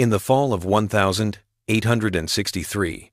In the fall of 1863,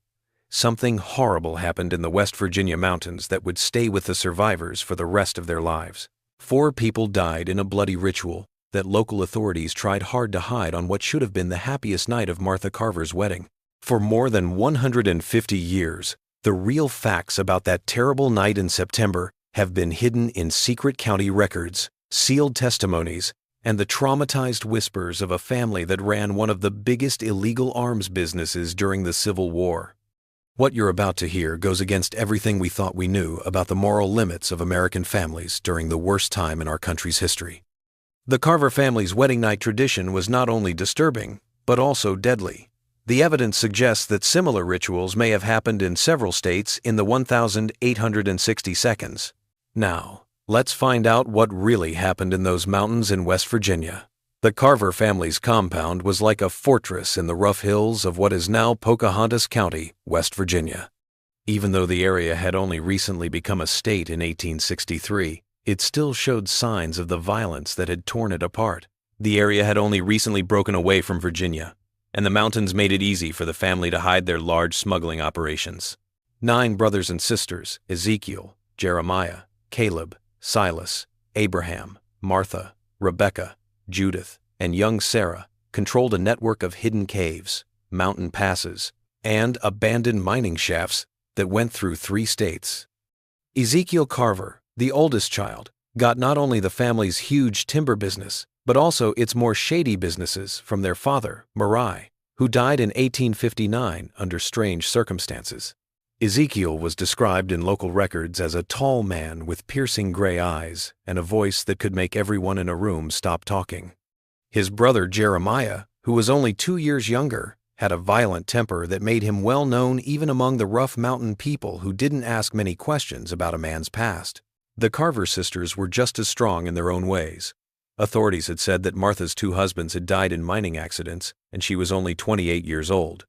something horrible happened in the West Virginia mountains that would stay with the survivors for the rest of their lives. 4 people died in a bloody ritual that local authorities tried hard to hide on what should have been the happiest night of Martha Carver's wedding. For more than 150 years, the real facts about that terrible night in September have been hidden in secret county records, sealed testimonies, and the traumatized whispers of a family that ran one of the biggest illegal arms businesses during the Civil War. What you're about to hear goes against everything we thought we knew about the moral limits of American families during the worst time in our country's history. The Carver family's wedding night tradition was not only disturbing, but also deadly. The evidence suggests that similar rituals may have happened in several states in the 1860 seconds. Now, let's find out what really happened in those mountains in West Virginia. The Carver family's compound was like a fortress in the rough hills of what is now Pocahontas County, West Virginia. Even though the area had only recently become a state in 1863, it still showed signs of the violence that had torn it apart. The area had only recently broken away from Virginia, and the mountains made it easy for the family to hide their large smuggling operations. 9 brothers and sisters, Ezekiel, Jeremiah, Caleb, Silas, Abraham, Martha, Rebecca, Judith, and young Sarah, controlled a network of hidden caves, mountain passes, and abandoned mining shafts that went through 3 states. Ezekiel Carver, the oldest child, got not only the family's huge timber business, but also its more shady businesses from their father, Marai, who died in 1859 under strange circumstances. Ezekiel was described in local records as a tall man with piercing gray eyes and a voice that could make everyone in a room stop talking. His brother Jeremiah, who was only 2 years younger, had a violent temper that made him well known even among the rough mountain people who didn't ask many questions about a man's past. The Carver sisters were just as strong in their own ways. Authorities had said that Martha's 2 husbands had died in mining accidents, and she was only 28 years old.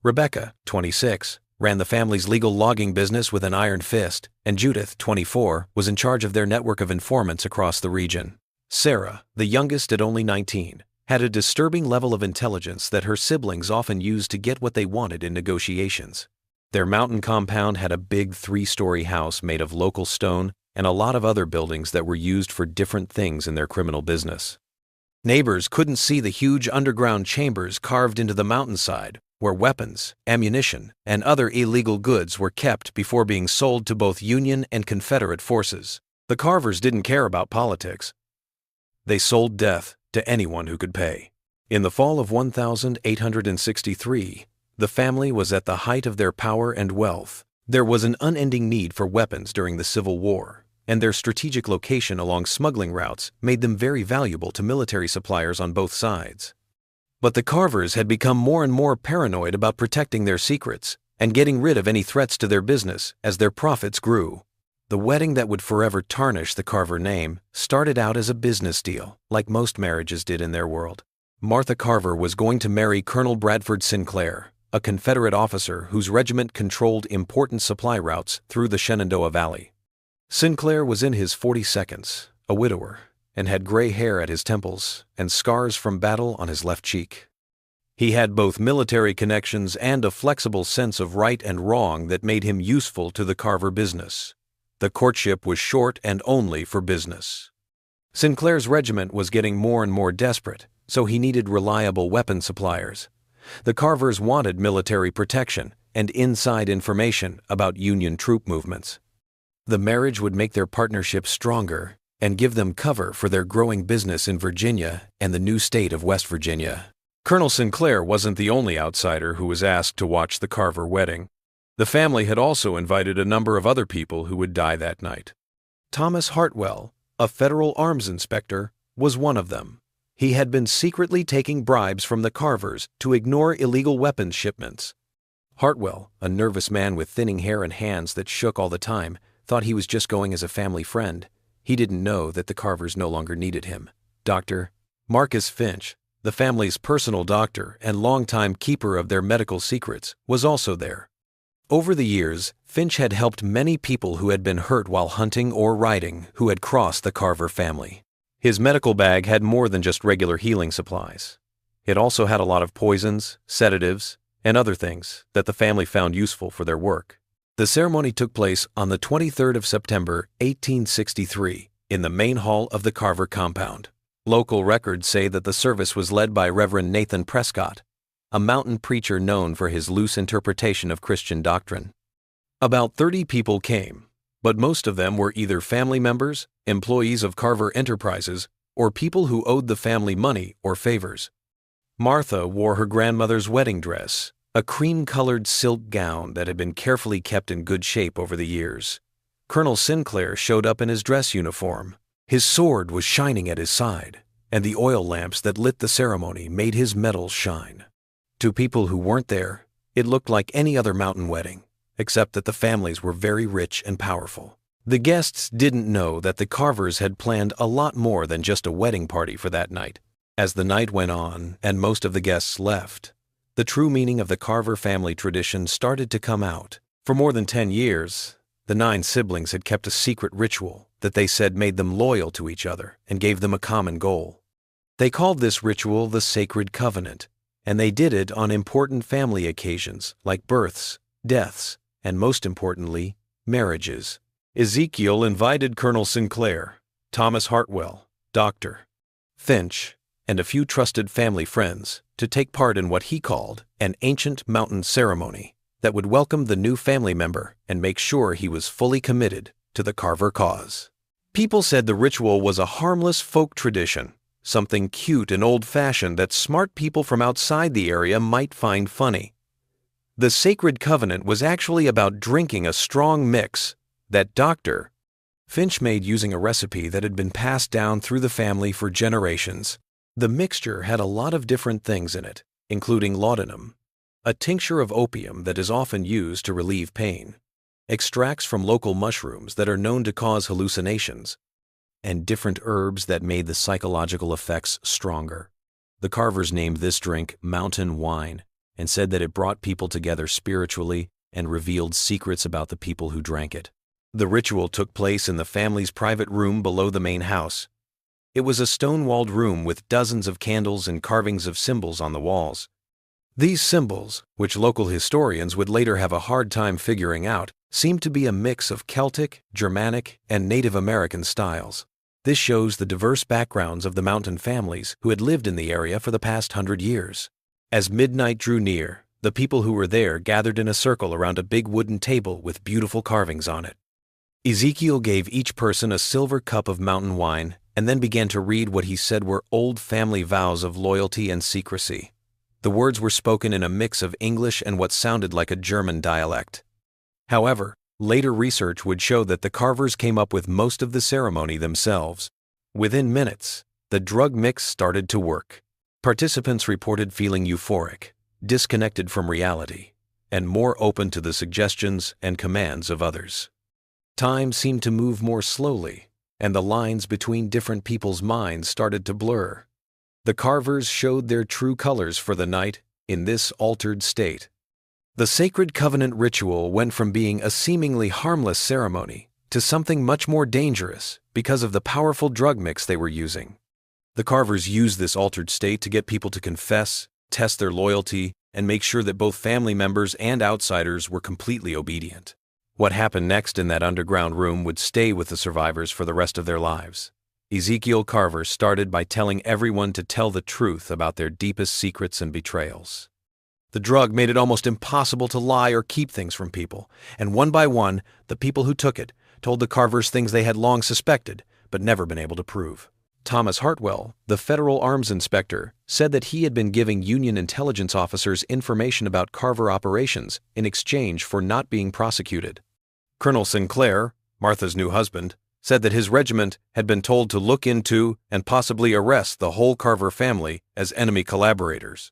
Rebecca, 26, ran the family's legal logging business with an iron fist, and Judith, 24, was in charge of their network of informants across the region. Sarah, the youngest at only 19, had a disturbing level of intelligence that her siblings often used to get what they wanted in negotiations. Their mountain compound had a big 3-story house made of local stone and a lot of other buildings that were used for different things in their criminal business. Neighbors couldn't see the huge underground chambers carved into the mountainside, where weapons, ammunition, and other illegal goods were kept before being sold to both Union and Confederate forces. The Carvers didn't care about politics. They sold death to anyone who could pay. In the fall of 1863, the family was at the height of their power and wealth. There was an unending need for weapons during the Civil War, and their strategic location along smuggling routes made them very valuable to military suppliers on both sides. But the Carvers had become more and more paranoid about protecting their secrets and getting rid of any threats to their business as their profits grew. The wedding that would forever tarnish the Carver name started out as a business deal, like most marriages did in their world. Martha Carver was going to marry Colonel Bradford Sinclair, a Confederate officer whose regiment controlled important supply routes through the Shenandoah Valley. Sinclair was in his 42nds, a widower, and had gray hair at his temples and scars from battle on his left cheek. He had both military connections and a flexible sense of right and wrong that made him useful to the Carver business. The courtship was short and only for business. Sinclair's regiment was getting more and more desperate, so he needed reliable weapon suppliers. The Carvers wanted military protection and inside information about Union troop movements. The marriage would make their partnership stronger and give them cover for their growing business in Virginia and the new state of West Virginia. Colonel Sinclair wasn't the only outsider who was asked to watch the Carver wedding. The family had also invited a number of other people who would die that night. Thomas Hartwell, a federal arms inspector, was one of them. He had been secretly taking bribes from the Carvers to ignore illegal weapons shipments. Hartwell, a nervous man with thinning hair and hands that shook all the time, thought he was just going as a family friend. He didn't know that the Carvers no longer needed him. Dr. Marcus Finch, the family's personal doctor and longtime keeper of their medical secrets, was also there. Over the years, Finch had helped many people who had been hurt while hunting or riding who had crossed the Carver family. His medical bag had more than just regular healing supplies. It also had a lot of poisons, sedatives, and other things that the family found useful for their work. The ceremony took place on the 23rd of September, 1863, in the main hall of the Carver compound. Local records say that the service was led by Reverend Nathan Prescott, a mountain preacher known for his loose interpretation of Christian doctrine. About 30 people came, but most of them were either family members, employees of Carver Enterprises, or people who owed the family money or favors. Martha wore her grandmother's wedding dress, a cream-colored silk gown that had been carefully kept in good shape over the years. Colonel Sinclair showed up in his dress uniform. His sword was shining at his side, and the oil lamps that lit the ceremony made his medals shine. To people who weren't there, it looked like any other mountain wedding, except that the families were very rich and powerful. The guests didn't know that the Carvers had planned a lot more than just a wedding party for that night. As the night went on and most of the guests left, the true meaning of the Carver family tradition started to come out. For more than 10 years, the 9 siblings had kept a secret ritual that they said made them loyal to each other and gave them a common goal. They called this ritual the Sacred Covenant, and they did it on important family occasions like births, deaths, and most importantly, marriages. Ezekiel invited Colonel Sinclair, Thomas Hartwell, Dr. Finch, and a few trusted family friends to take part in what he called an ancient mountain ceremony that would welcome the new family member and make sure he was fully committed to the Carver cause. People said the ritual was a harmless folk tradition, something cute and old-fashioned that smart people from outside the area might find funny. The Sacred Covenant was actually about drinking a strong mix that Dr. Finch made using a recipe that had been passed down through the family for generations. The mixture had a lot of different things in it, including laudanum, a tincture of opium that is often used to relieve pain, extracts from local mushrooms that are known to cause hallucinations, and different herbs that made the psychological effects stronger. The Carvers named this drink mountain wine and said that it brought people together spiritually and revealed secrets about the people who drank it. The ritual took place in the family's private room below the main house. It was a stone-walled room with dozens of candles and carvings of symbols on the walls. These symbols, which local historians would later have a hard time figuring out, seemed to be a mix of Celtic, Germanic, and Native American styles. This shows the diverse backgrounds of the mountain families who had lived in the area for the past 100 years. As midnight drew near, the people who were there gathered in a circle around a big wooden table with beautiful carvings on it. Ezekiel gave each person a silver cup of mountain wine and then began to read what he said were old family vows of loyalty and secrecy. The words were spoken in a mix of English and what sounded like a German dialect. However, later research would show that the Carvers came up with most of the ceremony themselves. Within minutes, the drug mix started to work. Participants reported feeling euphoric, disconnected from reality, and more open to the suggestions and commands of others. Time seemed to move more slowly, and the lines between different people's minds started to blur. The Carvers showed their true colors for the night in this altered state. The Sacred Covenant ritual went from being a seemingly harmless ceremony to something much more dangerous because of the powerful drug mix they were using. The Carvers used this altered state to get people to confess, test their loyalty, and make sure that both family members and outsiders were completely obedient. What happened next in that underground room would stay with the survivors for the rest of their lives. Ezekiel Carver started by telling everyone to tell the truth about their deepest secrets and betrayals. The drug made it almost impossible to lie or keep things from people, and one by one, the people who took it told the Carvers things they had long suspected, but never been able to prove. Thomas Hartwell, the federal arms inspector, said that he had been giving Union intelligence officers information about Carver operations in exchange for not being prosecuted. Colonel Sinclair, Martha's new husband, said that his regiment had been told to look into and possibly arrest the whole Carver family as enemy collaborators.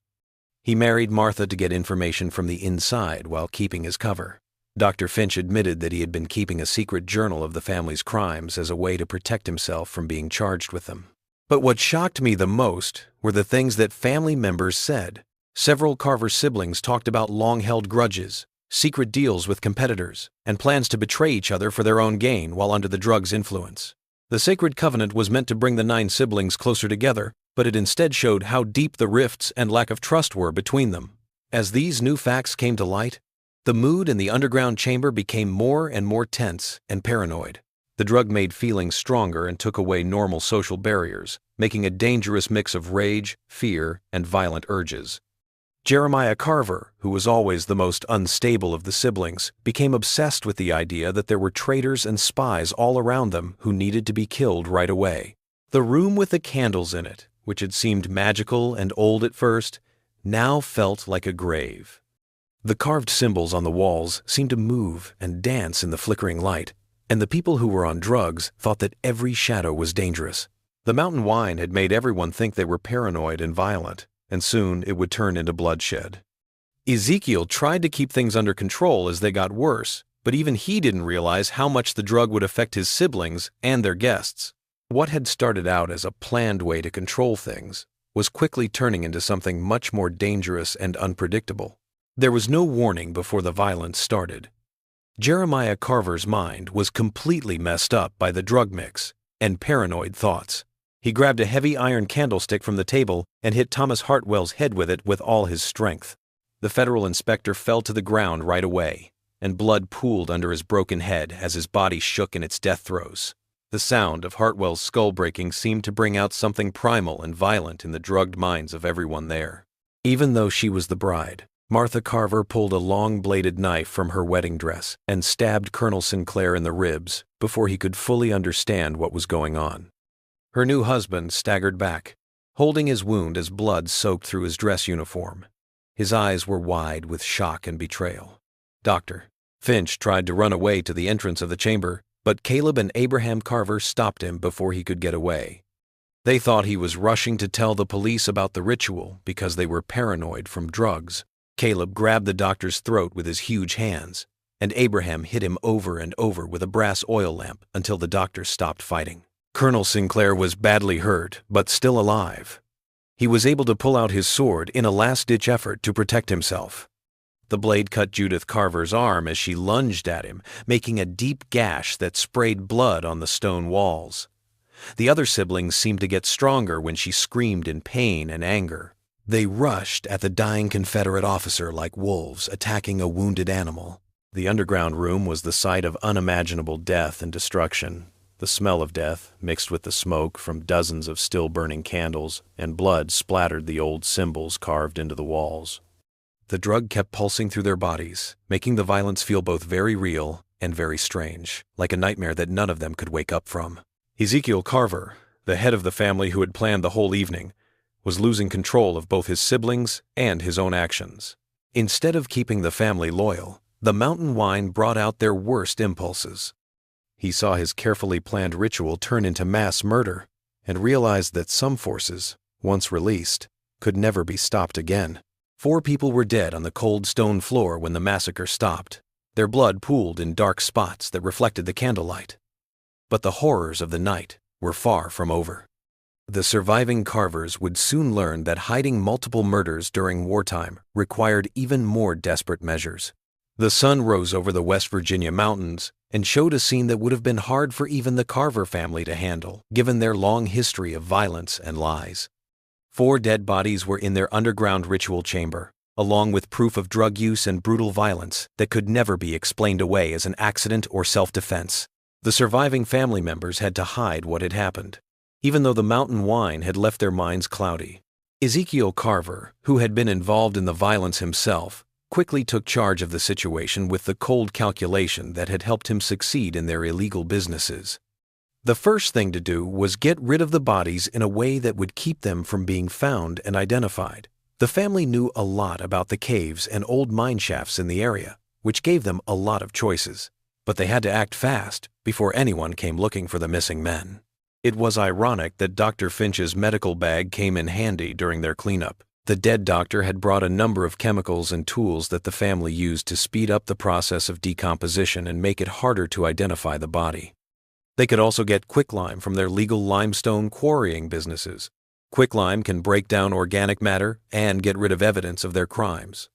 He married Martha to get information from the inside while keeping his cover. Dr. Finch admitted that he had been keeping a secret journal of the family's crimes as a way to protect himself from being charged with them. But what shocked me the most were the things that family members said. Several Carver siblings talked about long-held grudges, secret deals with competitors, and plans to betray each other for their own gain while under the drug's influence. The Sacred Covenant was meant to bring the 9 siblings closer together, but it instead showed how deep the rifts and lack of trust were between them. As these new facts came to light, the mood in the underground chamber became more and more tense and paranoid. The drug made feelings stronger and took away normal social barriers, making a dangerous mix of rage, fear, and violent urges. Jeremiah Carver, who was always the most unstable of the siblings, became obsessed with the idea that there were traitors and spies all around them who needed to be killed right away. The room with the candles in it, which had seemed magical and old at first, now felt like a grave. The carved symbols on the walls seemed to move and dance in the flickering light, and the people who were on drugs thought that every shadow was dangerous. The mountain wine had made everyone think they were paranoid and violent, and soon it would turn into bloodshed. Ezekiel tried to keep things under control as they got worse, but even he didn't realize how much the drug would affect his siblings and their guests. What had started out as a planned way to control things was quickly turning into something much more dangerous and unpredictable. There was no warning before the violence started. Jeremiah Carver's mind was completely messed up by the drug mix and paranoid thoughts. He grabbed a heavy iron candlestick from the table and hit Thomas Hartwell's head with it with all his strength. The federal inspector fell to the ground right away, and blood pooled under his broken head as his body shook in its death throes. The sound of Hartwell's skull breaking seemed to bring out something primal and violent in the drugged minds of everyone there. Even though she was the bride, Martha Carver pulled a long-bladed knife from her wedding dress and stabbed Colonel Sinclair in the ribs before he could fully understand what was going on. Her new husband staggered back, holding his wound as blood soaked through his dress uniform. His eyes were wide with shock and betrayal. Dr. Finch tried to run away to the entrance of the chamber, but Caleb and Abraham Carver stopped him before he could get away. They thought he was rushing to tell the police about the ritual because they were paranoid from drugs. Caleb grabbed the doctor's throat with his huge hands, and Abraham hit him over and over with a brass oil lamp until the doctor stopped fighting. Colonel Sinclair was badly hurt, but still alive. He was able to pull out his sword in a last-ditch effort to protect himself. The blade cut Judith Carver's arm as she lunged at him, making a deep gash that sprayed blood on the stone walls. The other siblings seemed to get stronger when she screamed in pain and anger. They rushed at the dying Confederate officer like wolves attacking a wounded animal. The underground room was the site of unimaginable death and destruction. The smell of death, mixed with the smoke from dozens of still-burning candles, and blood splattered the old symbols carved into the walls. The drug kept pulsing through their bodies, making the violence feel both very real and very strange, like a nightmare that none of them could wake up from. Ezekiel Carver, the head of the family who had planned the whole evening, was losing control of both his siblings and his own actions. Instead of keeping the family loyal, the mountain wine brought out their worst impulses. He saw his carefully planned ritual turn into mass murder and realized that some forces, once released, could never be stopped again. 4 people were dead on the cold stone floor when the massacre stopped. Their blood pooled in dark spots that reflected the candlelight. But the horrors of the night were far from over. The surviving Carvers would soon learn that hiding multiple murders during wartime required even more desperate measures. The sun rose over the West Virginia mountains and showed a scene that would have been hard for even the Carver family to handle, given their long history of violence and lies. 4 dead bodies were in their underground ritual chamber, along with proof of drug use and brutal violence that could never be explained away as an accident or self-defense. The surviving family members had to hide what had happened, even though the mountain wine had left their minds cloudy. Ezekiel Carver, who had been involved in the violence himself, quickly took charge of the situation with the cold calculation that had helped him succeed in their illegal businesses. The first thing to do was get rid of the bodies in a way that would keep them from being found and identified. The family knew a lot about the caves and old mine shafts in the area, which gave them a lot of choices. But they had to act fast before anyone came looking for the missing men. It was ironic that Dr. Finch's medical bag came in handy during their cleanup. The dead doctor had brought a number of chemicals and tools that the family used to speed up the process of decomposition and make it harder to identify the body. They could also get quicklime from their legal limestone quarrying businesses. Quicklime can break down organic matter and get rid of evidence of their crimes.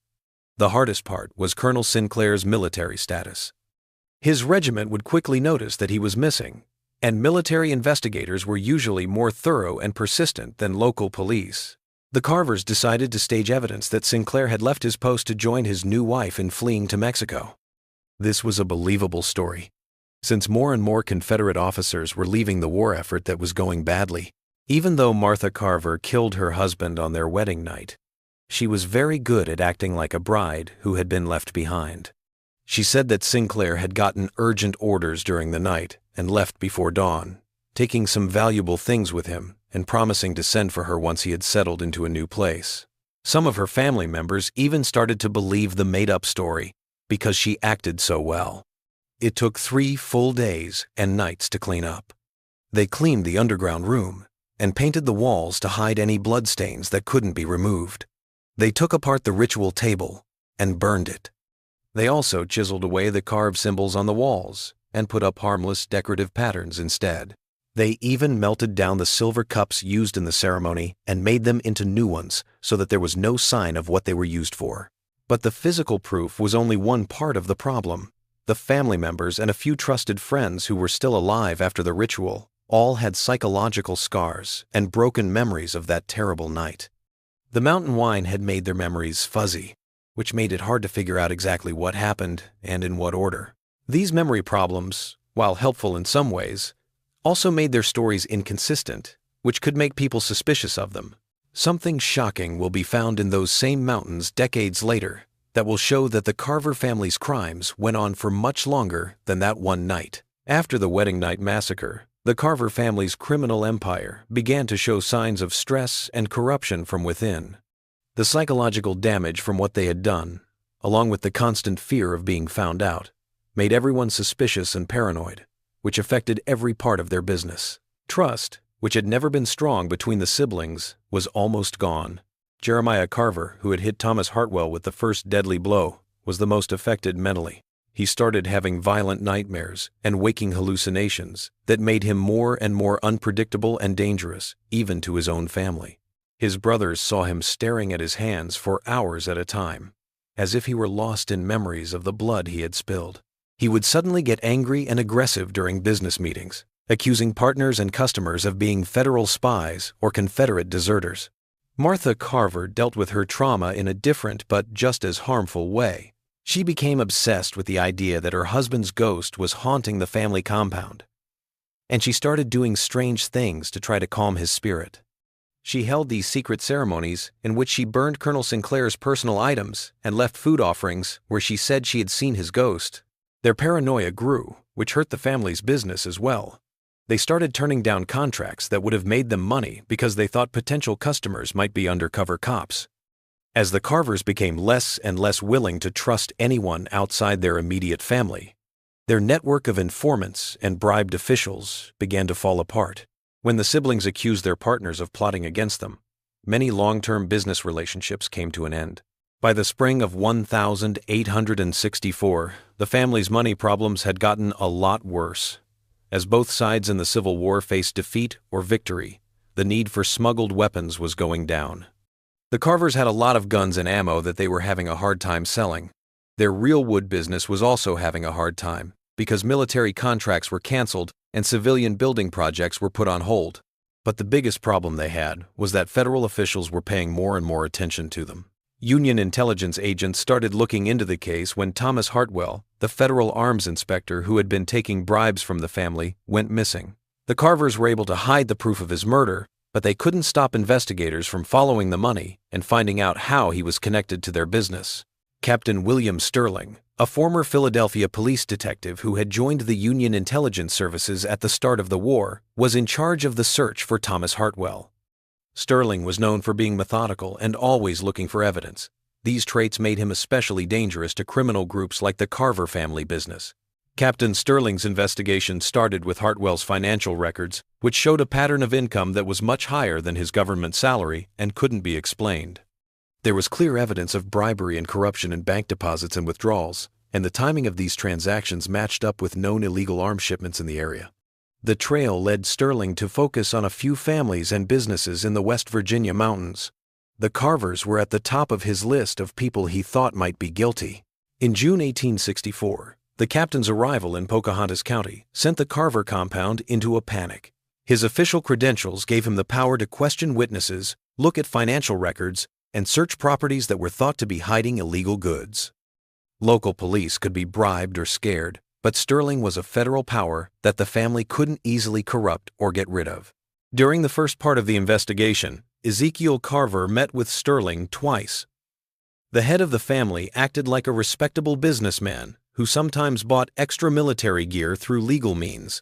The hardest part was Colonel Sinclair's military status. His regiment would quickly notice that he was missing, and military investigators were usually more thorough and persistent than local police. The Carvers decided to stage evidence that Sinclair had left his post to join his new wife in fleeing to Mexico. This was a believable story, since more and more Confederate officers were leaving the war effort that was going badly. Even though Martha Carver killed her husband on their wedding night, she was very good at acting like a bride who had been left behind. She said that Sinclair had gotten urgent orders during the night and left before dawn, taking some valuable things with him and promising to send for her once he had settled into a new place. Some of her family members even started to believe the made-up story because she acted so well. It took 3 full days and nights to clean up. They cleaned the underground room and painted the walls to hide any bloodstains that couldn't be removed. They took apart the ritual table and burned it. They also chiseled away the carved symbols on the walls and put up harmless decorative patterns instead. They even melted down the silver cups used in the ceremony and made them into new ones so that there was no sign of what they were used for. But the physical proof was only one part of the problem. The family members and a few trusted friends who were still alive after the ritual all had psychological scars and broken memories of that terrible night. The mountain wine had made their memories fuzzy, which made it hard to figure out exactly what happened and in what order. These memory problems, while helpful in some ways, also made their stories inconsistent, which could make people suspicious of them. Something shocking will be found in those same mountains decades later that will show that the Carver family's crimes went on for much longer than that one night. After the wedding night massacre, the Carver family's criminal empire began to show signs of stress and corruption from within. The psychological damage from what they had done, along with the constant fear of being found out, made everyone suspicious and paranoid, which affected every part of their business. Trust, which had never been strong between the siblings, was almost gone. Jeremiah Carver, who had hit Thomas Hartwell with the first deadly blow, was the most affected mentally. He started having violent nightmares and waking hallucinations that made him more and more unpredictable and dangerous, even to his own family. His brothers saw him staring at his hands for hours at a time, as if he were lost in memories of the blood he had spilled. He would suddenly get angry and aggressive during business meetings, accusing partners and customers of being Federal spies or Confederate deserters. Martha Carver dealt with her trauma in a different but just as harmful way. She became obsessed with the idea that her husband's ghost was haunting the family compound, and she started doing strange things to try to calm his spirit. She held these secret ceremonies in which she burned Colonel Sinclair's personal items and left food offerings where she said she had seen his ghost. Their paranoia grew, which hurt the family's business as well. They started turning down contracts that would have made them money because they thought potential customers might be undercover cops. As the Carvers became less and less willing to trust anyone outside their immediate family, their network of informants and bribed officials began to fall apart. When the siblings accused their partners of plotting against them, many long-term business relationships came to an end. By the spring of 1864, the family's money problems had gotten a lot worse. As both sides in the Civil War faced defeat or victory, the need for smuggled weapons was going down. The Carvers had a lot of guns and ammo that they were having a hard time selling. Their real wood business was also having a hard time because military contracts were canceled and civilian building projects were put on hold. But the biggest problem they had was that federal officials were paying more and more attention to them. Union intelligence agents started looking into the case when Thomas Hartwell, the federal arms inspector who had been taking bribes from the family, went missing. The Carvers were able to hide the proof of his murder, but they couldn't stop investigators from following the money and finding out how he was connected to their business. Captain William Sterling, a former Philadelphia police detective who had joined the Union intelligence services at the start of the war, was in charge of the search for Thomas Hartwell. Sterling was known for being methodical and always looking for evidence. These traits made him especially dangerous to criminal groups like the Carver family business. Captain Sterling's investigation started with Hartwell's financial records, which showed a pattern of income that was much higher than his government salary and couldn't be explained. There was clear evidence of bribery and corruption in bank deposits and withdrawals, and the timing of these transactions matched up with known illegal arms shipments in the area. The trail led Sterling to focus on a few families and businesses in the West Virginia mountains. The Carvers were at the top of his list of people he thought might be guilty. In June 1864, The captain's arrival in Pocahontas County sent the Carver compound into a panic. His official credentials gave him the power to question witnesses, look at financial records, and search properties that were thought to be hiding illegal goods. Local police could be bribed or scared, but Sterling was a federal power that the family couldn't easily corrupt or get rid of. During the first part of the investigation, Ezekiel Carver met with Sterling twice. The head of the family acted like a respectable businessman who sometimes bought extra military gear through legal means.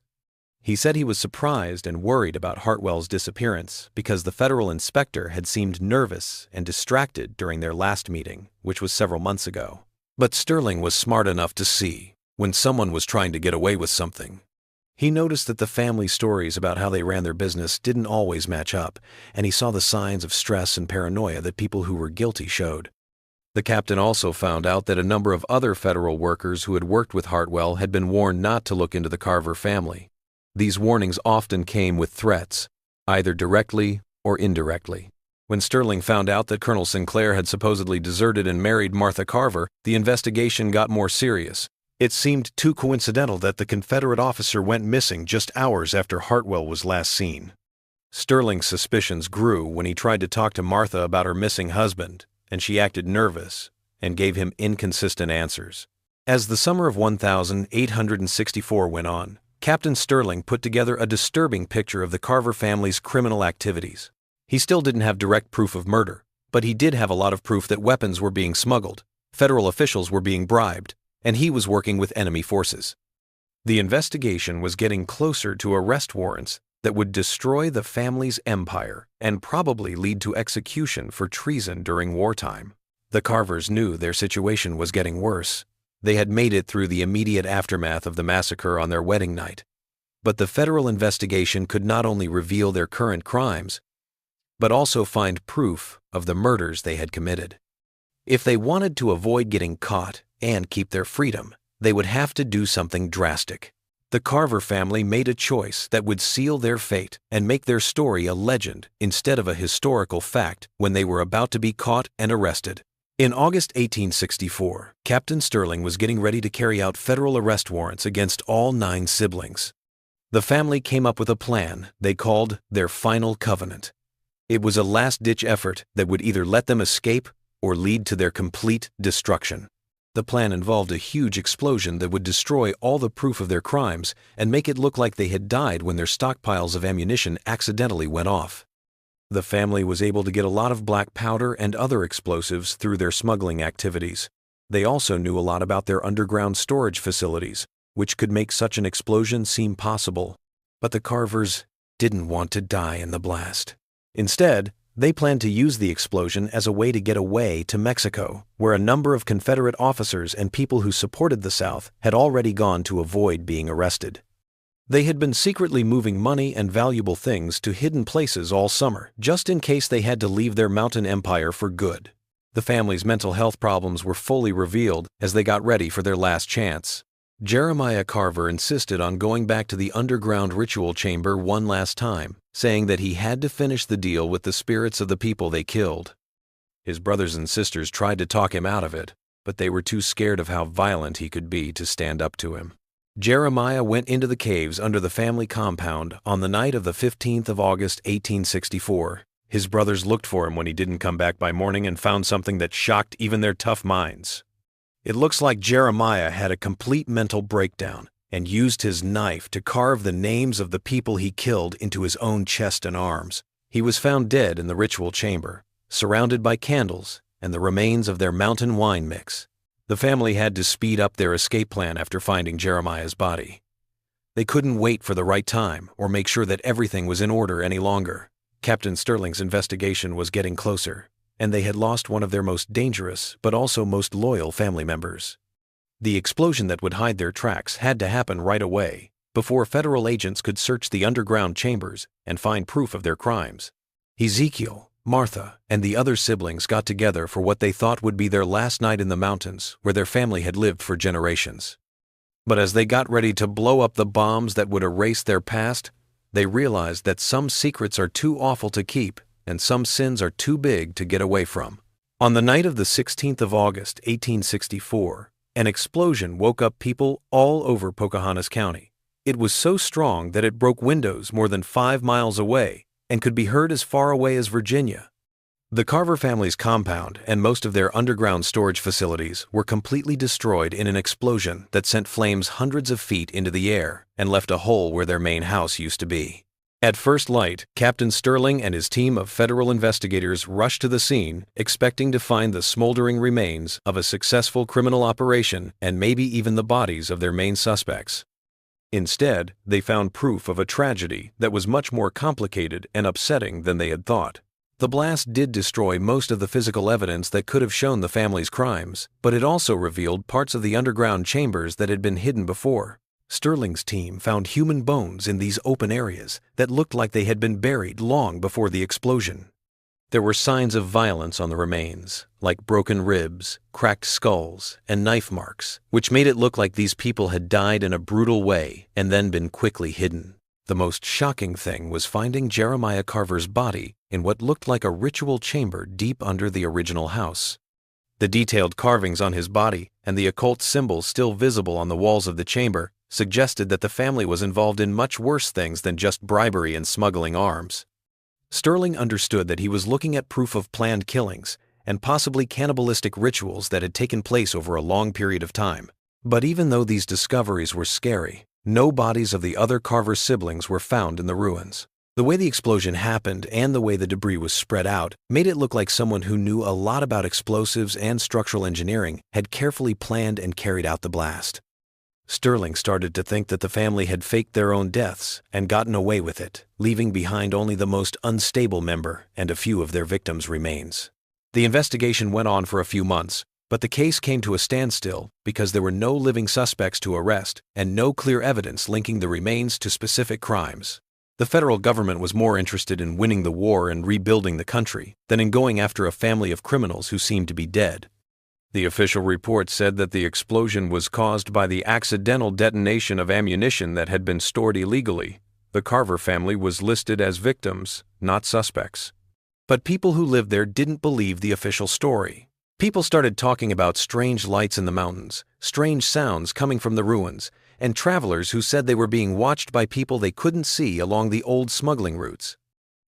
He said he was surprised and worried about Hartwell's disappearance because the federal inspector had seemed nervous and distracted during their last meeting, which was several months ago. But Sterling was smart enough to see when someone was trying to get away with something. He noticed that the family's stories about how they ran their business didn't always match up, and he saw the signs of stress and paranoia that people who were guilty showed. The captain also found out that a number of other federal workers who had worked with Hartwell had been warned not to look into the Carver family. These warnings often came with threats, either directly or indirectly. When Sterling found out that Colonel Sinclair had supposedly deserted and married Martha Carver, the investigation got more serious. It seemed too coincidental that the Confederate officer went missing just hours after Hartwell was last seen. Sterling's suspicions grew when he tried to talk to Martha about her missing husband, and she acted nervous and gave him inconsistent answers. As the summer of 1864 went on, Captain Sterling put together a disturbing picture of the Carver family's criminal activities. He still didn't have direct proof of murder, but he did have a lot of proof that weapons were being smuggled, federal officials were being bribed, and he was working with enemy forces. The investigation was getting closer to arrest warrants that would destroy the family's empire and probably lead to execution for treason during wartime. The Carvers knew their situation was getting worse. They had made it through the immediate aftermath of the massacre on their wedding night. But the federal investigation could not only reveal their current crimes, but also find proof of the murders they had committed. If they wanted to avoid getting caught and keep their freedom, they would have to do something drastic. The Carver family made a choice that would seal their fate and make their story a legend instead of a historical fact when they were about to be caught and arrested. In August 1864, Captain Sterling was getting ready to carry out federal arrest warrants against all 9 siblings. The family came up with a plan they called their final covenant. It was a last-ditch effort that would either let them escape or lead to their complete destruction. The plan involved a huge explosion that would destroy all the proof of their crimes and make it look like they had died when their stockpiles of ammunition accidentally went off. The family was able to get a lot of black powder and other explosives through their smuggling activities. They also knew a lot about their underground storage facilities, which could make such an explosion seem possible. But the Carvers didn't want to die in the blast. Instead, they planned to use the explosion as a way to get away to Mexico, where a number of Confederate officers and people who supported the South had already gone to avoid being arrested. They had been secretly moving money and valuable things to hidden places all summer, just in case they had to leave their mountain empire for good. The family's mental health problems were fully revealed as they got ready for their last chance. Jeremiah Carver insisted on going back to the underground ritual chamber one last time, saying that he had to finish the deal with the spirits of the people they killed. His brothers and sisters tried to talk him out of it, but they were too scared of how violent he could be to stand up to him. Jeremiah went into the caves under the family compound on the night of the 15th of August, 1864. His brothers looked for him when he didn't come back by morning and found something that shocked even their tough minds. It looks like Jeremiah had a complete mental breakdown and used his knife to carve the names of the people he killed into his own chest and arms. He was found dead in the ritual chamber, surrounded by candles and the remains of their mountain wine mix. The family had to speed up their escape plan after finding Jeremiah's body. They couldn't wait for the right time or make sure that everything was in order any longer. Captain Sterling's investigation was getting closer, and they had lost one of their most dangerous but also most loyal family members. The explosion that would hide their tracks had to happen right away, before federal agents could search the underground chambers and find proof of their crimes. Ezekiel, Martha, and the other siblings got together for what they thought would be their last night in the mountains where their family had lived for generations. But as they got ready to blow up the bombs that would erase their past, they realized that some secrets are too awful to keep and some sins are too big to get away from. On the night of the 16th of August, 1864, An explosion woke up people all over Pocahontas County. It was so strong that it broke windows more than 5 miles away and could be heard as far away as Virginia. The Carver family's compound and most of their underground storage facilities were completely destroyed in an explosion that sent flames hundreds of feet into the air and left a hole where their main house used to be. At first light, Captain Sterling and his team of federal investigators rushed to the scene, expecting to find the smoldering remains of a successful criminal operation and maybe even the bodies of their main suspects. Instead, they found proof of a tragedy that was much more complicated and upsetting than they had thought. The blast did destroy most of the physical evidence that could have shown the family's crimes, but it also revealed parts of the underground chambers that had been hidden before. Sterling's team found human bones in these open areas that looked like they had been buried long before the explosion. There were signs of violence on the remains, like broken ribs, cracked skulls, and knife marks, which made it look like these people had died in a brutal way and then been quickly hidden. The most shocking thing was finding Jeremiah Carver's body in what looked like a ritual chamber deep under the original house. The detailed carvings on his body and the occult symbols still visible on the walls of the chamber suggested that the family was involved in much worse things than just bribery and smuggling arms. Sterling understood that he was looking at proof of planned killings and possibly cannibalistic rituals that had taken place over a long period of time. But even though these discoveries were scary, no bodies of the other Carver siblings were found in the ruins. The way the explosion happened and the way the debris was spread out made it look like someone who knew a lot about explosives and structural engineering had carefully planned and carried out the blast. Sterling started to think that the family had faked their own deaths and gotten away with it, leaving behind only the most unstable member and a few of their victims' remains. The investigation went on for a few months, but the case came to a standstill because there were no living suspects to arrest and no clear evidence linking the remains to specific crimes. The federal government was more interested in winning the war and rebuilding the country than in going after a family of criminals who seemed to be dead. The official report said that the explosion was caused by the accidental detonation of ammunition that had been stored illegally. The Carver family was listed as victims, not suspects. But people who lived there didn't believe the official story. People started talking about strange lights in the mountains, strange sounds coming from the ruins, and travelers who said they were being watched by people they couldn't see along the old smuggling routes.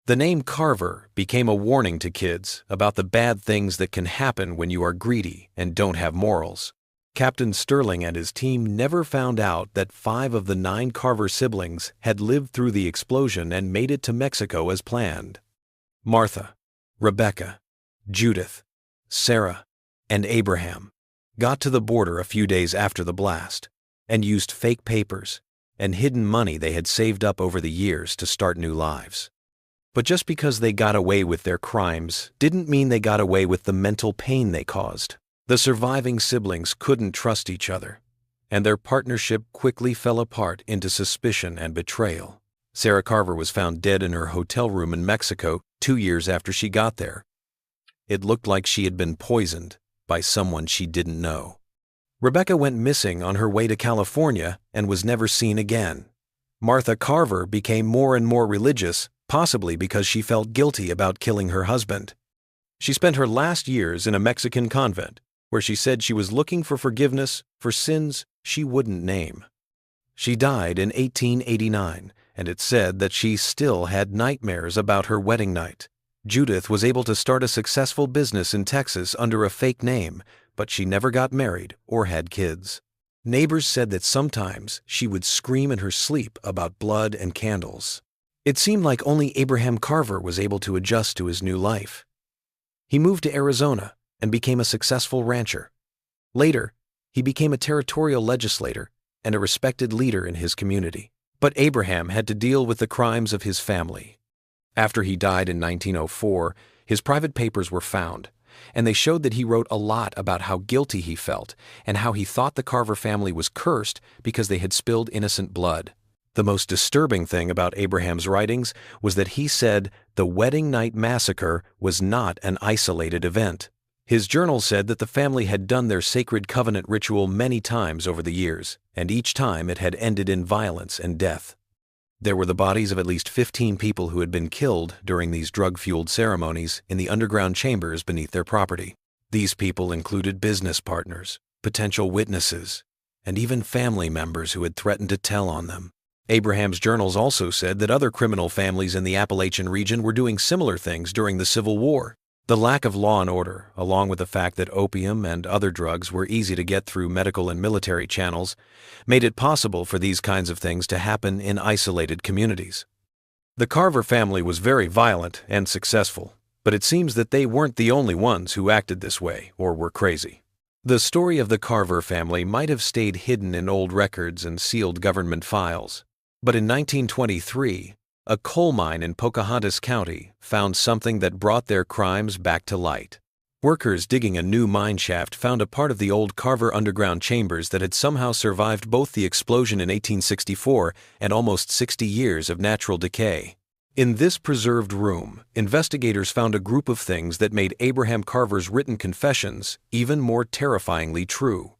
The name Carver became a warning to kids about the bad things that can happen when you are greedy and don't have morals. Captain Sterling and his team never found out that 5 of the 9 Carver siblings had lived through the explosion and made it to Mexico as planned. Martha, Rebecca, Judith, Sarah, and Abraham got to the border a few days after the blast and used fake papers and hidden money they had saved up over the years to start new lives. But just because they got away with their crimes didn't mean they got away with the mental pain they caused. The surviving siblings couldn't trust each other, and their partnership quickly fell apart into suspicion and betrayal. Sarah Carver was found dead in her hotel room in Mexico 2 years after she got there. It looked like she had been poisoned by someone she didn't know. Rebecca went missing on her way to California and was never seen again. Martha Carver became more and more religious, possibly because she felt guilty about killing her husband. She spent her last years in a Mexican convent, where she said she was looking for forgiveness for sins she wouldn't name. She died in 1889, and it's said that she still had nightmares about her wedding night. Judith was able to start a successful business in Texas under a fake name, but she never got married or had kids. Neighbors said that sometimes she would scream in her sleep about blood and candles. It seemed like only Abraham Carver was able to adjust to his new life. He moved to Arizona and became a successful rancher. Later, he became a territorial legislator and a respected leader in his community. But Abraham had to deal with the crimes of his family. After he died in 1904, his private papers were found, and they showed that he wrote a lot about how guilty he felt and how he thought the Carver family was cursed because they had spilled innocent blood. The most disturbing thing about Abraham's writings was that he said the wedding night massacre was not an isolated event. His journal said that the family had done their sacred covenant ritual many times over the years, and each time it had ended in violence and death. There were the bodies of at least 15 people who had been killed during these drug-fueled ceremonies in the underground chambers beneath their property. These people included business partners, potential witnesses, and even family members who had threatened to tell on them. Abraham's journals also said that other criminal families in the Appalachian region were doing similar things during the Civil War. The lack of law and order, along with the fact that opium and other drugs were easy to get through medical and military channels, made it possible for these kinds of things to happen in isolated communities. The Carver family was very violent and successful, but it seems that they weren't the only ones who acted this way or were crazy. The story of the Carver family might have stayed hidden in old records and sealed government files, but in 1923, a coal mine in Pocahontas County found something that brought their crimes back to light. Workers digging a new mine shaft found a part of the old Carver underground chambers that had somehow survived both the explosion in 1864 and almost 60 years of natural decay. In this preserved room, investigators found a group of things that made Abraham Carver's written confessions even more terrifyingly true.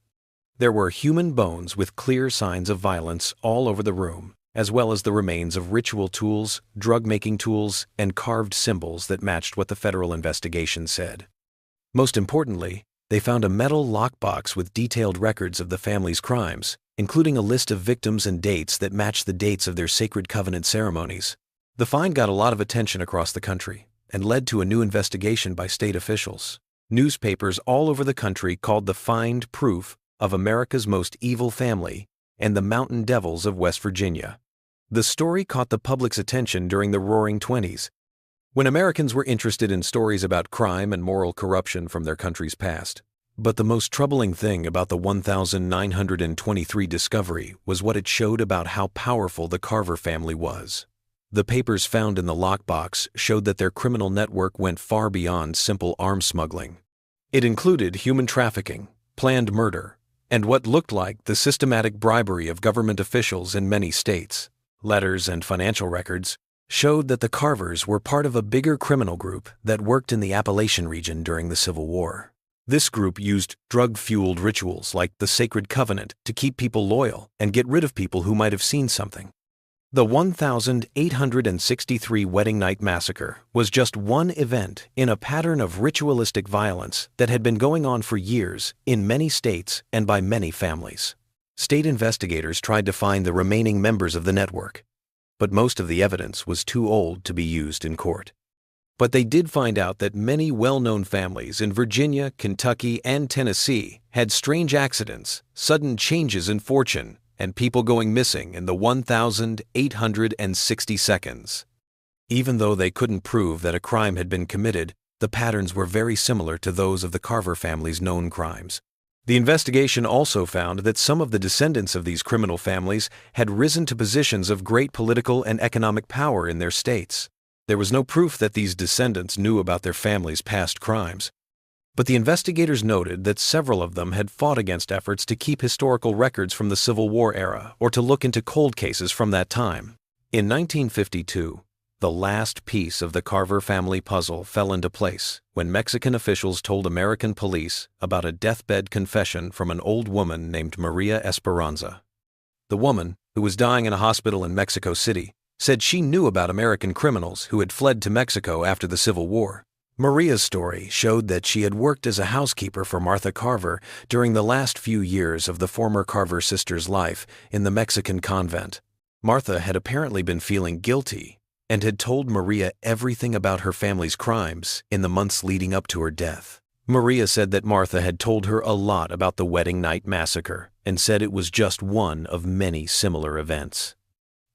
There were human bones with clear signs of violence all over the room, as well as the remains of ritual tools, drug-making tools, and carved symbols that matched what the federal investigation said. Most importantly, they found a metal lockbox with detailed records of the family's crimes, including a list of victims and dates that matched the dates of their sacred covenant ceremonies. The find got a lot of attention across the country and led to a new investigation by state officials. Newspapers all over the country called the find proof of America's most evil family and the Mountain Devils of West Virginia. The story caught the public's attention during the Roaring Twenties, when Americans were interested in stories about crime and moral corruption from their country's past. But the most troubling thing about the 1923 discovery was what it showed about how powerful the Carver family was. The papers found in the lockbox showed that their criminal network went far beyond simple arms smuggling. It included human trafficking, planned murder, and what looked like the systematic bribery of government officials in many states. Letters and financial records showed that the Carvers were part of a bigger criminal group that worked in the Appalachian region during the Civil War. This group used drug-fueled rituals like the Sacred Covenant to keep people loyal and get rid of people who might have seen something. The 1863 Wedding Night Massacre was just one event in a pattern of ritualistic violence that had been going on for years in many states and by many families. State investigators tried to find the remaining members of the network, but most of the evidence was too old to be used in court. But they did find out that many well-known families in Virginia, Kentucky, and Tennessee had strange accidents, sudden changes in fortune, and people going missing in the 1,860 seconds. Even though they couldn't prove that a crime had been committed, the patterns were very similar to those of the Carver family's known crimes. The investigation also found that some of the descendants of these criminal families had risen to positions of great political and economic power in their states. There was no proof that these descendants knew about their family's past crimes, but the investigators noted that several of them had fought against efforts to keep historical records from the Civil War era or to look into cold cases from that time. In 1952, the last piece of the Carver family puzzle fell into place when Mexican officials told American police about a deathbed confession from an old woman named Maria Esperanza. The woman, who was dying in a hospital in Mexico City, said she knew about American criminals who had fled to Mexico after the Civil War. Maria's story showed that she had worked as a housekeeper for Martha Carver during the last few years of the former Carver sister's life in the Mexican convent. Martha had apparently been feeling guilty and had told Maria everything about her family's crimes in the months leading up to her death. Maria said that Martha had told her a lot about the Wedding Night Massacre and said it was just one of many similar events.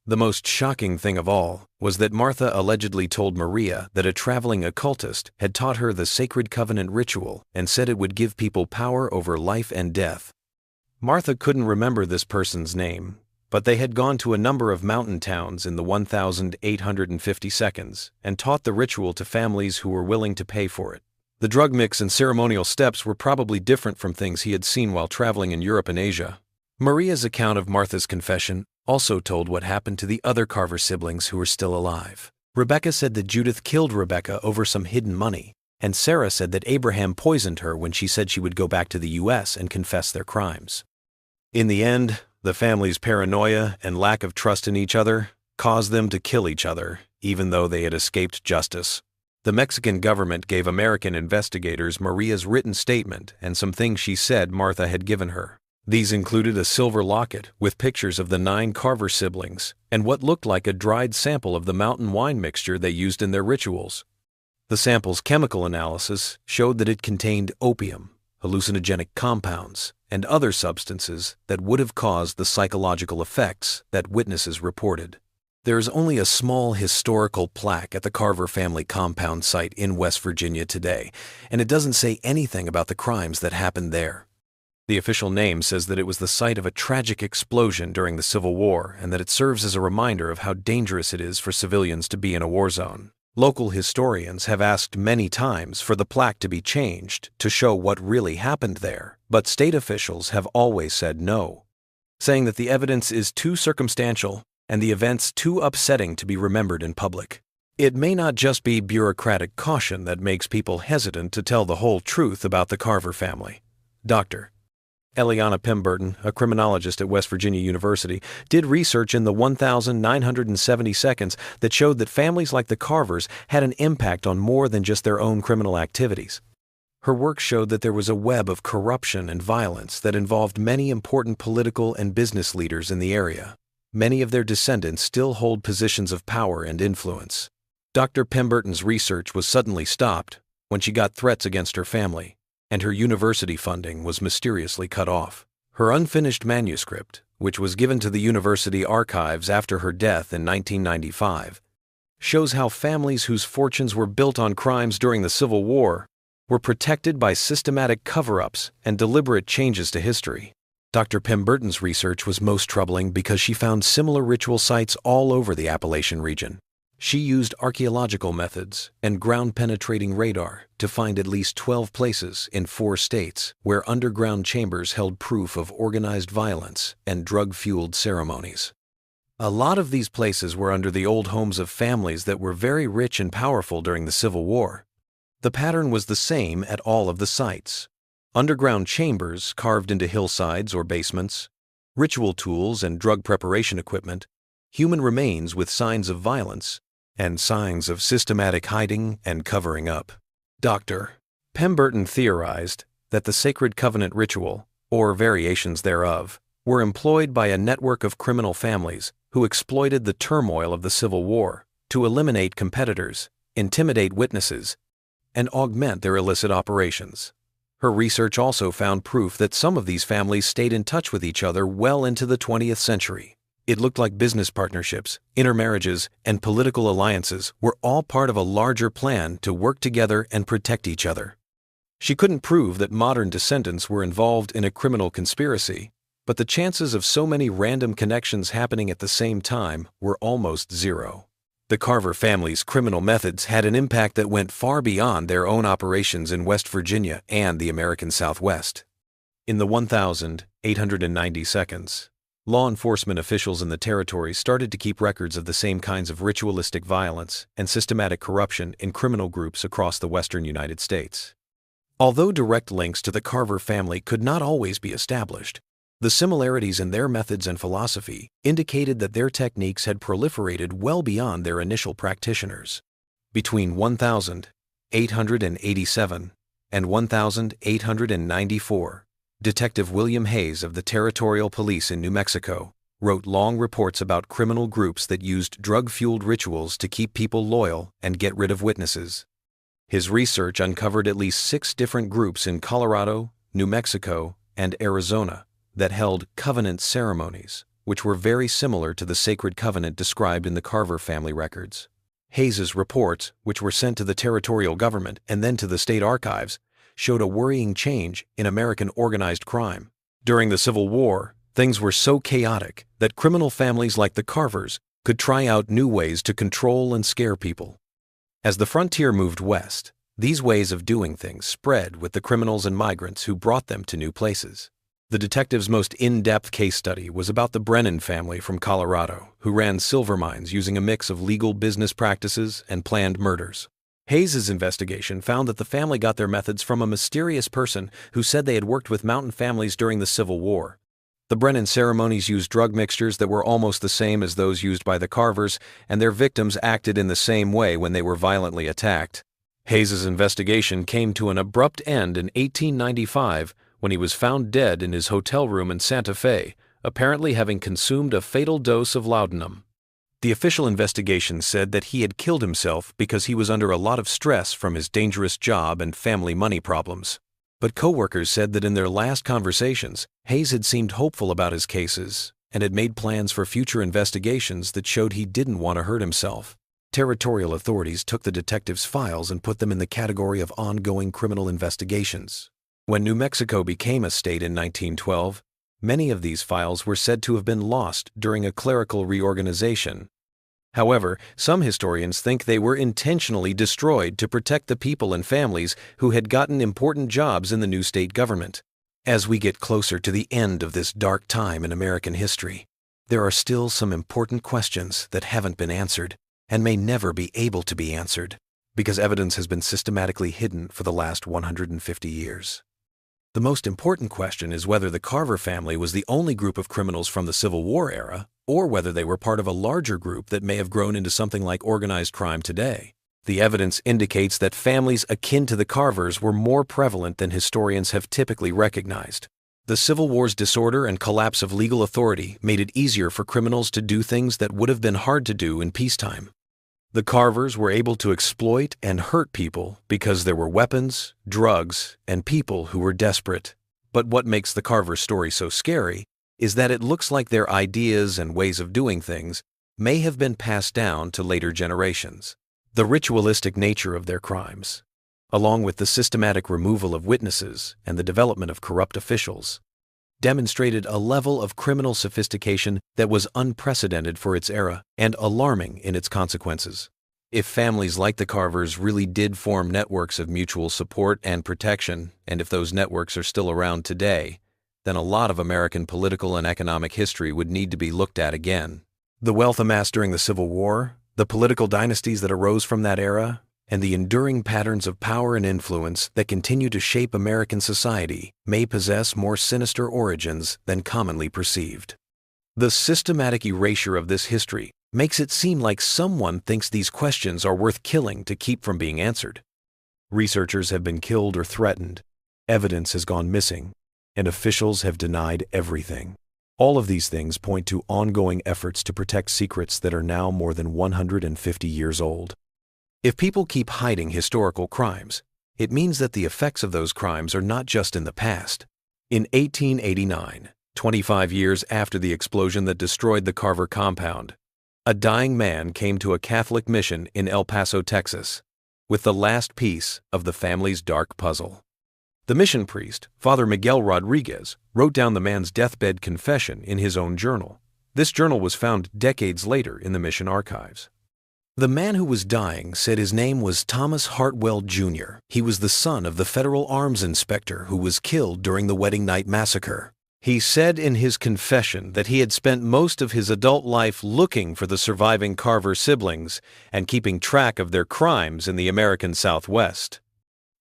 The most shocking thing of all was that Martha allegedly told Maria that a traveling occultist had taught her the Sacred Covenant ritual and said it would give people power over life and death. Martha couldn't remember this person's name, but they had gone to a number of mountain towns in the 1,850 seconds and taught the ritual to families who were willing to pay for it. The drug mix and ceremonial steps were probably different from things he had seen while traveling in Europe and Asia. Maria's account of Martha's confession also told what happened to the other Carver siblings who were still alive. Rebecca said that Judith killed Rebecca over some hidden money, and Sarah said that Abraham poisoned her when she said she would go back to the U.S. and confess their crimes. In the end, the family's paranoia and lack of trust in each other caused them to kill each other, even though they had escaped justice. The Mexican government gave American investigators Maria's written statement and some things she said Martha had given her. These included a silver locket with pictures of the 9 Carver siblings and what looked like a dried sample of the mountain wine mixture they used in their rituals. The sample's chemical analysis showed that it contained opium, hallucinogenic compounds, and other substances that would have caused the psychological effects that witnesses reported. There is only a small historical plaque at the Carver family compound site in West Virginia today, and it doesn't say anything about the crimes that happened there. The official name says that it was the site of a tragic explosion during the Civil War and that it serves as a reminder of how dangerous it is for civilians to be in a war zone. Local historians have asked many times for the plaque to be changed to show what really happened there, but state officials have always said no, saying that the evidence is too circumstantial and the events too upsetting to be remembered in public. It may not just be bureaucratic caution that makes people hesitant to tell the whole truth about the Carver family. Dr. Eliana Pemberton, a criminologist at West Virginia University, did research in the 1,970 seconds that showed that families like the Carvers had an impact on more than just their own criminal activities. Her work showed that there was a web of corruption and violence that involved many important political and business leaders in the area. Many of their descendants still hold positions of power and influence. Dr. Pemberton's research was suddenly stopped when she got threats against her family, and her university funding was mysteriously cut off. Her unfinished manuscript, which was given to the university archives after her death in 1995, shows how families whose fortunes were built on crimes during the Civil War were protected by systematic cover-ups and deliberate changes to history. Dr. Pemberton's research was most troubling because she found similar ritual sites all over the Appalachian region. She used archaeological methods and ground-penetrating radar to find at least 12 places in 4 states where underground chambers held proof of organized violence and drug-fueled ceremonies. A lot of these places were under the old homes of families that were very rich and powerful during the Civil War. The pattern was the same at all of the sites. Underground chambers carved into hillsides or basements, ritual tools and drug preparation equipment, human remains with signs of violence, and signs of systematic hiding and covering up. Dr. Pemberton theorized that the Sacred Covenant ritual, or variations thereof, were employed by a network of criminal families who exploited the turmoil of the Civil War to eliminate competitors, intimidate witnesses, and augment their illicit operations. Her research also found proof that some of these families stayed in touch with each other well into the 20th century. It looked like business partnerships, intermarriages, and political alliances were all part of a larger plan to work together and protect each other. She couldn't prove that modern descendants were involved in a criminal conspiracy, but the chances of so many random connections happening at the same time were almost zero. The Carver family's criminal methods had an impact that went far beyond their own operations in West Virginia and the American Southwest. In the 1,890 seconds, law enforcement officials in the territory started to keep records of the same kinds of ritualistic violence and systematic corruption in criminal groups across the western United States. Although direct links to the Carver family could not always be established, the similarities in their methods and philosophy indicated that their techniques had proliferated well beyond their initial practitioners. Between 1,887 and 1,894, Detective William Hayes of the Territorial Police in New Mexico wrote long reports about criminal groups that used drug-fueled rituals to keep people loyal and get rid of witnesses. His research uncovered at least 6 different groups in Colorado, New Mexico, and Arizona that held covenant ceremonies, which were very similar to the sacred covenant described in the Carver family records. Hayes's reports, which were sent to the territorial government and then to the state archives, showed a worrying change in American organized crime. During the Civil War, things were so chaotic that criminal families like the Carvers could try out new ways to control and scare people. As the frontier moved west, these ways of doing things spread with the criminals and migrants who brought them to new places. The detective's most in-depth case study was about the Brennan family from Colorado, who ran silver mines using a mix of legal business practices and planned murders. Hayes's investigation found that the family got their methods from a mysterious person who said they had worked with mountain families during the Civil War. The Brennan ceremonies used drug mixtures that were almost the same as those used by the Carvers, and their victims acted in the same way when they were violently attacked. Hayes's investigation came to an abrupt end in 1895 when he was found dead in his hotel room in Santa Fe, apparently having consumed a fatal dose of laudanum. The official investigation said that he had killed himself because he was under a lot of stress from his dangerous job and family money problems. But coworkers said that in their last conversations, Hayes had seemed hopeful about his cases and had made plans for future investigations that showed he didn't want to hurt himself. Territorial authorities took the detective's files and put them in the category of ongoing criminal investigations. When New Mexico became a state in 1912, many of these files were said to have been lost during a clerical reorganization. However, some historians think they were intentionally destroyed to protect the people and families who had gotten important jobs in the new state government. As we get closer to the end of this dark time in American history, there are still some important questions that haven't been answered and may never be able to be answered because evidence has been systematically hidden for the last 150 years. The most important question is whether the Carver family was the only group of criminals from the Civil War era, or whether they were part of a larger group that may have grown into something like organized crime today. The evidence indicates that families akin to the Carvers were more prevalent than historians have typically recognized. The Civil War's disorder and collapse of legal authority made it easier for criminals to do things that would have been hard to do in peacetime. The Carvers were able to exploit and hurt people because there were weapons, drugs, and people who were desperate. But what makes the Carver story so scary is that it looks like their ideas and ways of doing things may have been passed down to later generations. The ritualistic nature of their crimes, along with the systematic removal of witnesses and the development of corrupt officials, demonstrated a level of criminal sophistication that was unprecedented for its era and alarming in its consequences. If families like the Carvers really did form networks of mutual support and protection, and if those networks are still around today, then a lot of American political and economic history would need to be looked at again. The wealth amassed during the Civil War, the political dynasties that arose from that era, and the enduring patterns of power and influence that continue to shape American society may possess more sinister origins than commonly perceived. The systematic erasure of this history makes it seem like someone thinks these questions are worth killing to keep from being answered. Researchers have been killed or threatened, evidence has gone missing, and officials have denied everything. All of these things point to ongoing efforts to protect secrets that are now more than 150 years old. If people keep hiding historical crimes, it means that the effects of those crimes are not just in the past. In 1889, 25 years after the explosion that destroyed the Carver compound, a dying man came to a Catholic mission in El Paso, Texas, with the last piece of the family's dark puzzle. The mission priest, Father Miguel Rodriguez, wrote down the man's deathbed confession in his own journal. This journal was found decades later in the mission archives. The man who was dying said his name was Thomas Hartwell, Jr. He was the son of the federal arms inspector who was killed during the wedding night massacre. He said in his confession that he had spent most of his adult life looking for the surviving Carver siblings and keeping track of their crimes in the American Southwest.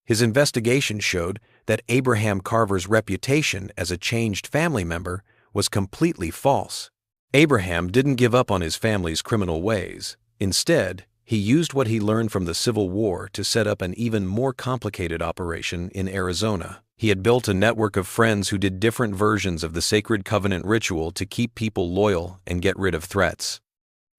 His investigation showed that Abraham Carver's reputation as a changed family member was completely false. Abraham didn't give up on his family's criminal ways. Instead, he used what he learned from the Civil War to set up an even more complicated operation in Arizona. He had built a network of friends who did different versions of the sacred covenant ritual to keep people loyal and get rid of threats.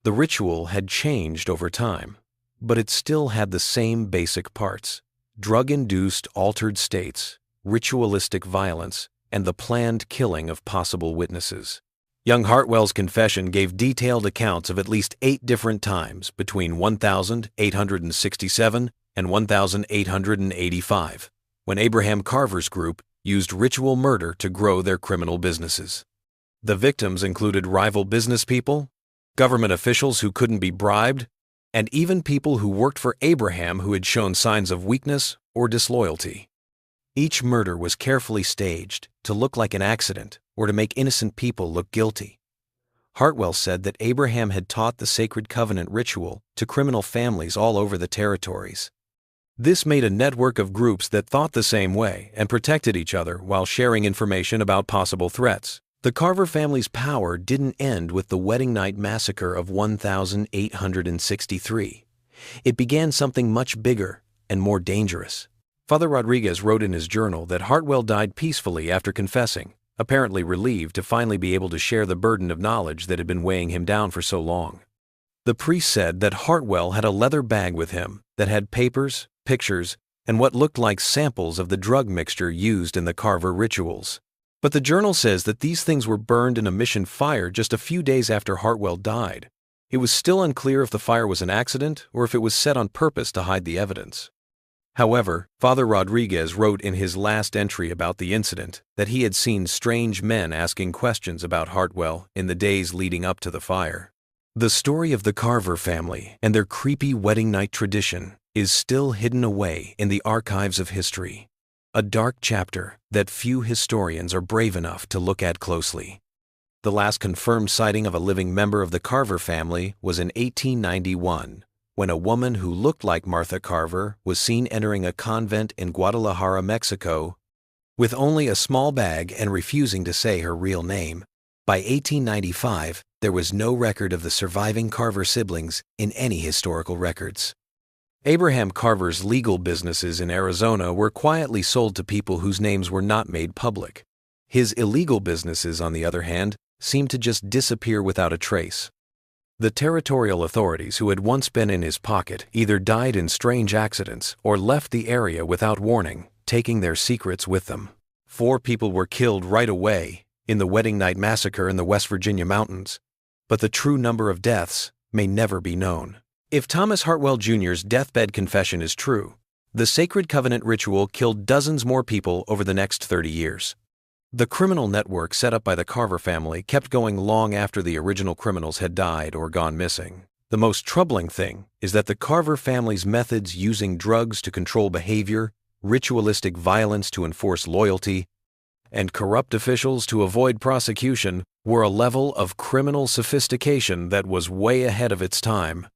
The ritual had changed over time, but it still had the same basic parts: drug-induced altered states, ritualistic violence, and the planned killing of possible witnesses. Young Hartwell's confession gave detailed accounts of at least 8 different times between 1867 and 1885, when Abraham Carver's group used ritual murder to grow their criminal businesses. The victims included rival business people, government officials who couldn't be bribed, and even people who worked for Abraham who had shown signs of weakness or disloyalty. Each murder was carefully staged to look like an accident or to make innocent people look guilty. Hartwell said that Abraham had taught the sacred covenant ritual to criminal families all over the territories. This made a network of groups that thought the same way and protected each other while sharing information about possible threats. The Carver family's power didn't end with the wedding night massacre of 1863. It began something much bigger and more dangerous. Father Rodriguez wrote in his journal that Hartwell died peacefully after confessing, apparently relieved to finally be able to share the burden of knowledge that had been weighing him down for so long. The priest said that Hartwell had a leather bag with him that had papers, pictures, and what looked like samples of the drug mixture used in the Carver rituals. But the journal says that these things were burned in a mission fire just a few days after Hartwell died. It was still unclear if the fire was an accident or if it was set on purpose to hide the evidence. However, Father Rodriguez wrote in his last entry about the incident that he had seen strange men asking questions about Hartwell in the days leading up to the fire. The story of the Carver family and their creepy wedding night tradition is still hidden away in the archives of history, a dark chapter that few historians are brave enough to look at closely. The last confirmed sighting of a living member of the Carver family was in 1891, when a woman who looked like Martha Carver was seen entering a convent in Guadalajara, Mexico, with only a small bag and refusing to say her real name. By 1895, there was no record of the surviving Carver siblings in any historical records. Abraham Carver's legal businesses in Arizona were quietly sold to people whose names were not made public. His illegal businesses, on the other hand, seemed to just disappear without a trace. The territorial authorities who had once been in his pocket either died in strange accidents or left the area without warning, taking their secrets with them. 4 people were killed right away in the wedding night massacre in the West Virginia mountains, but the true number of deaths may never be known. If Thomas Hartwell Jr.'s deathbed confession is true, the Sacred Covenant ritual killed dozens more people over the next 30 years. The criminal network set up by the Carver family kept going long after the original criminals had died or gone missing. The most troubling thing is that the Carver family's methods using drugs to control behavior, ritualistic violence to enforce loyalty, and corrupt officials to avoid prosecution were a level of criminal sophistication that was way ahead of its time.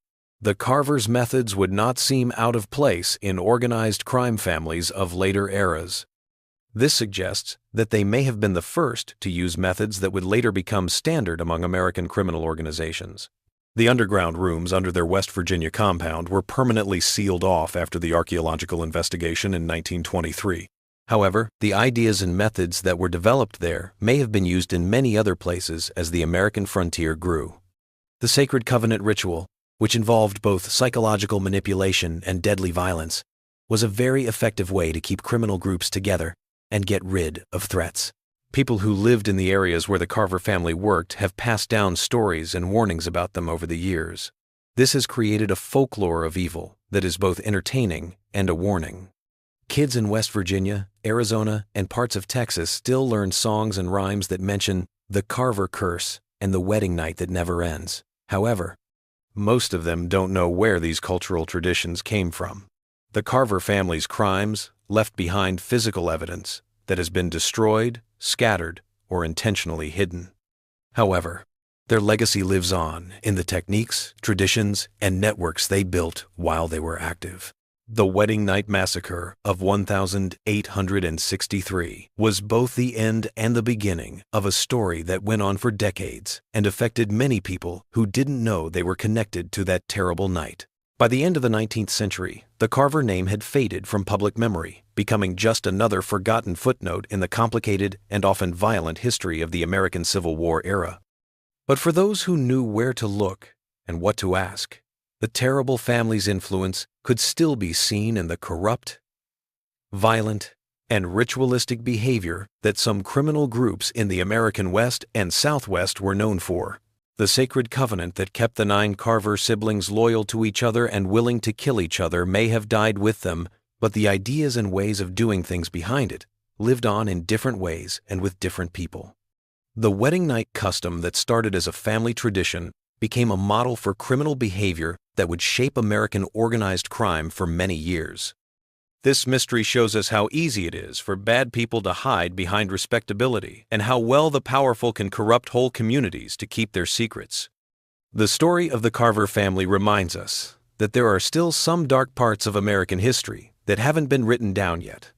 The Carvers' methods would not seem out of place in organized crime families of later eras. This suggests that they may have been the first to use methods that would later become standard among American criminal organizations. The underground rooms under their West Virginia compound were permanently sealed off after the archaeological investigation in 1923. However, the ideas and methods that were developed there may have been used in many other places as the American frontier grew. The Sacred Covenant ritual, which involved both psychological manipulation and deadly violence, was a very effective way to keep criminal groups together and get rid of threats. People who lived in the areas where the Carver family worked have passed down stories and warnings about them over the years. This has created a folklore of evil that is both entertaining and a warning. Kids in West Virginia, Arizona, and parts of Texas still learn songs and rhymes that mention the Carver curse and the wedding night that never ends. However, most of them don't know where these cultural traditions came from. The Carver family's crimes left behind physical evidence that has been destroyed, scattered, or intentionally hidden. However, their legacy lives on in the techniques, traditions, and networks they built while they were active. The Wedding Night Massacre of 1863 was both the end and the beginning of a story that went on for decades and affected many people who didn't know they were connected to that terrible night. By the end of the 19th century, the Carver name had faded from public memory, becoming just another forgotten footnote in the complicated and often violent history of the American Civil War era. But for those who knew where to look and what to ask, the terrible family's influence could still be seen in the corrupt, violent, and ritualistic behavior that some criminal groups in the American West and Southwest were known for. The Sacred Covenant that kept the 9 Carver siblings loyal to each other and willing to kill each other may have died with them, but the ideas and ways of doing things behind it lived on in different ways and with different people. The wedding night custom that started as a family tradition became a model for criminal behavior that would shape American organized crime for many years. This mystery shows us how easy it is for bad people to hide behind respectability and how well the powerful can corrupt whole communities to keep their secrets. The story of the Carver family reminds us that there are still some dark parts of American history that haven't been written down yet.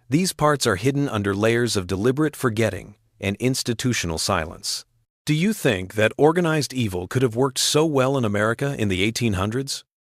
These parts are hidden under layers of deliberate forgetting and institutional silence. Do you think that organized evil could have worked so well in America in the 1800s?